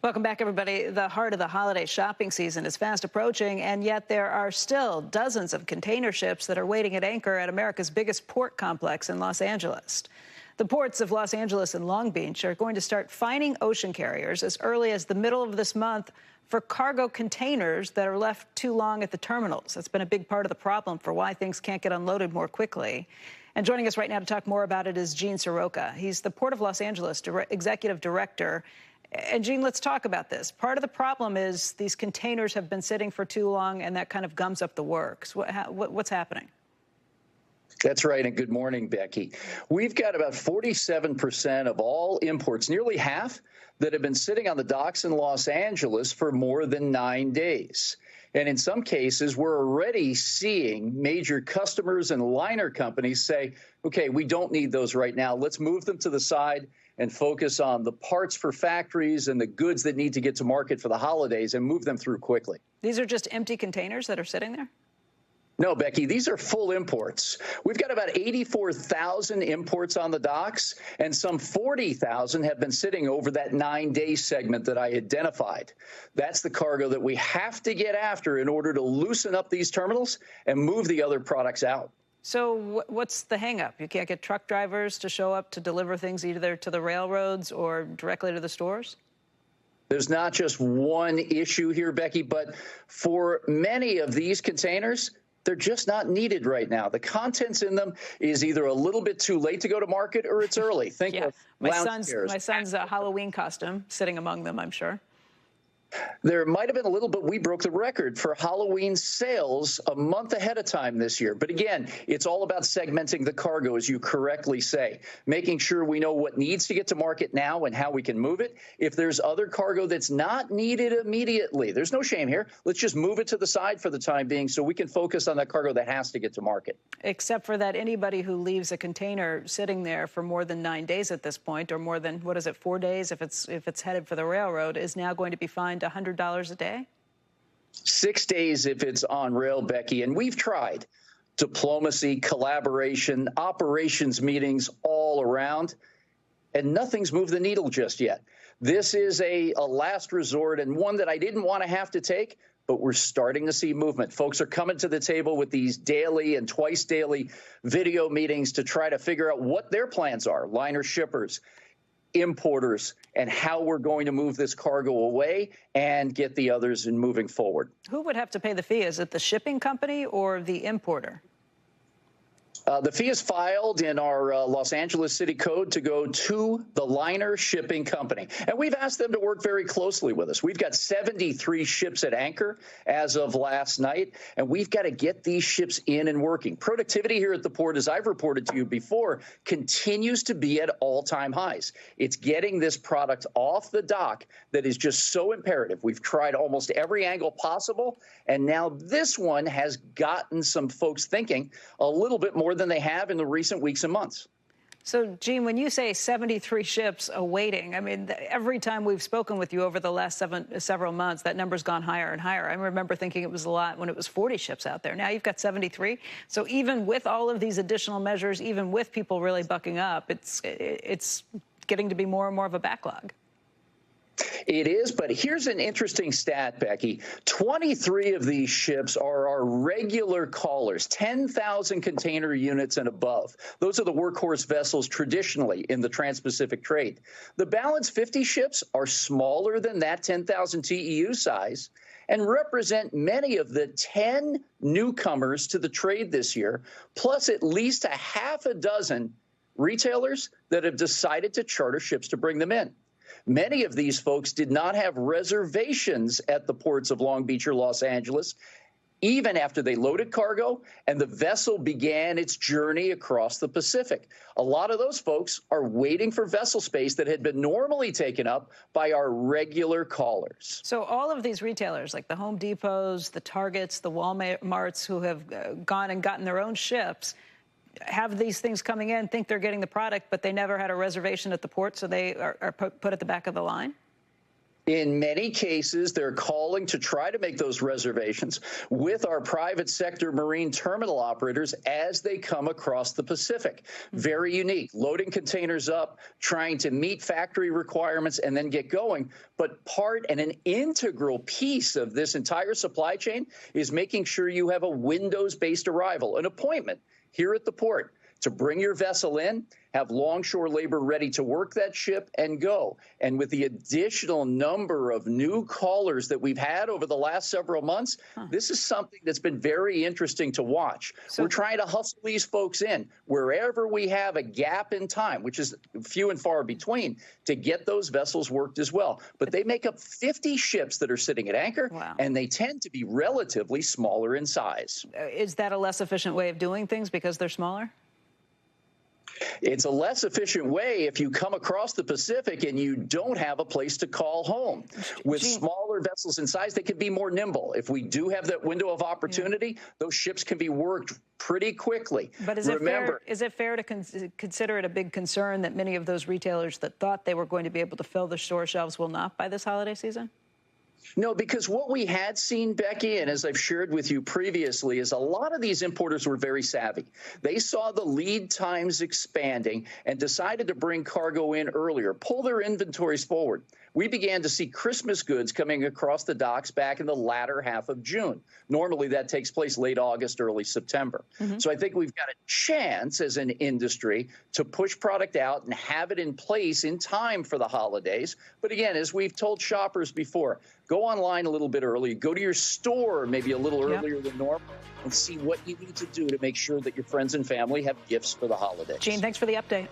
Welcome back, everybody. The heart of the holiday shopping season is fast approaching, and yet there are still dozens of container ships that are waiting at anchor at America's biggest port complex in Los Angeles. The ports of Los Angeles and Long Beach are going to start fining ocean carriers as early as the middle of this month for cargo containers that are left too long at the terminals. That's been a big part of the problem for why things can't get unloaded more quickly. And joining us right now to talk more about it is Gene Seroka. He's the Port of Los Angeles Executive Director. And, Gene, let's talk about this. Part of the problem is these containers have been sitting for too long, and that kind of gums up the works. What's happening? That's right, and good morning, Becky. We've got about 47% of all imports, nearly half, that have been sitting on the docks in Los Angeles for more than 9 days. And in some cases, we're already seeing major customers and liner companies say, okay, we don't need those right now. Let's move them to the side and focus on the parts for factories and the goods that need to get to market for the holidays and move them through quickly. These are just empty containers that are sitting there? No, Becky, these are full imports. We've got about 84,000 imports on the docks, and some 40,000 have been sitting over that 9-day segment that I identified. That's the cargo that we have to get after in order to loosen up these terminals and move the other products out. So what's the hang-up? You can't get truck drivers to show up to deliver things either to the railroads or directly to the stores? There's not just one issue here, Becky, but for many of these containers, they're just not needed right now. The contents in them is either a little bit too late to go to market or it's early. Think of my son's Halloween costume sitting among them, I'm sure. There might have been a little, but we broke the record for Halloween sales a month ahead of time this year. But again, it's all about segmenting the cargo, as you correctly say, making sure we know what needs to get to market now and how we can move it. If there's other cargo that's not needed immediately, there's no shame here. Let's just move it to the side for the time being so we can focus on that cargo that has to get to market. Except for that anybody who leaves a container sitting there for more than 9 days at this point, or more than, 4 days if it's headed for the railroad, is now going to be fined $100 a day? 6 days if it's on rail, Becky. And we've tried diplomacy, collaboration, operations meetings all around, and nothing's moved the needle just yet. This is a last resort and one that I didn't want to have to take, but we're starting to see movement. Folks are coming to the table with these daily and twice daily video meetings to try to figure out what their plans are, liner shippers, importers, and how we're going to move this cargo away and get the others in moving forward. Who would have to pay the fee? Is it the shipping company or the importer? The fee is filed in our Los Angeles City Code to go to the liner shipping company. And we've asked them to work very closely with us. We've got 73 ships at anchor as of last night, and we've got to get these ships in and working. Productivity here at the port, as I've reported to you before, continues to be at all-time highs. It's getting this product off the dock that is just so imperative. We've tried almost every angle possible, and now this one has gotten some folks thinking a little bit more than they have in the recent weeks and months. So, Gene, when you say 73 ships awaiting, I mean, every time we've spoken with you over the last several months, that number's gone higher and higher. I remember thinking it was a lot when it was 40 ships out there. Now you've got 73. So even with all of these additional measures, even with people really bucking up, it's getting to be more and more of a backlog. It is, but here's an interesting stat, Becky. 23 of these ships are our regular callers, 10,000 container units and above. Those are the workhorse vessels traditionally in the Trans-Pacific trade. The balance 50 ships are smaller than that 10,000 TEU size and represent many of the 10 newcomers to the trade this year, plus at least a half a dozen retailers that have decided to charter ships to bring them in. Many of these folks did not have reservations at the ports of Long Beach or Los Angeles, even after they loaded cargo and the vessel began its journey across the Pacific. A lot of those folks are waiting for vessel space that had been normally taken up by our regular callers. So all of these retailers, like the Home Depots, the Targets, the Walmarts, who have gone and gotten their own ships, have these things coming in, think they're getting the product, but they never had a reservation at the port, so they are put at the back of the line? In many cases, they're calling to try to make those reservations with our private sector marine terminal operators as they come across the Pacific. Very unique, loading containers up, trying to meet factory requirements and then get going. But part and an integral piece of this entire supply chain is making sure you have a windows-based arrival, an appointment here at the port to bring your vessel in, have longshore labor ready to work that ship and go. And with the additional number of new callers that we've had over the last several months, this is something that's been very interesting to watch. We're trying to hustle these folks in wherever we have a gap in time, which is few and far between, to get those vessels worked as well. But they make up 50 ships that are sitting at anchor, and they tend to be relatively smaller in size. Is that a less efficient way of doing things because they're smaller? It's a less efficient way if you come across the Pacific and you don't have a place to call home. With smaller vessels in size, they can be more nimble. If we do have that window of opportunity, those ships can be worked pretty quickly. But is it fair to consider it a big concern that many of those retailers that thought they were going to be able to fill the store shelves will not by this holiday season? No, because what we had seen, Becky, and as I've shared with you previously, is a lot of these importers were very savvy. They saw the lead times expanding and decided to bring cargo in earlier, pull their inventories forward. We began to see Christmas goods coming across the docks back in the latter half of June. Normally, that takes place late August, early September. So I think we've got a chance as an industry to push product out and have it in place in time for the holidays. But again, as we've told shoppers before, go online a little bit early, go to your store maybe a little earlier than normal, and see what you need to do to make sure that your friends and family have gifts for the holidays. Gene, thanks for the update.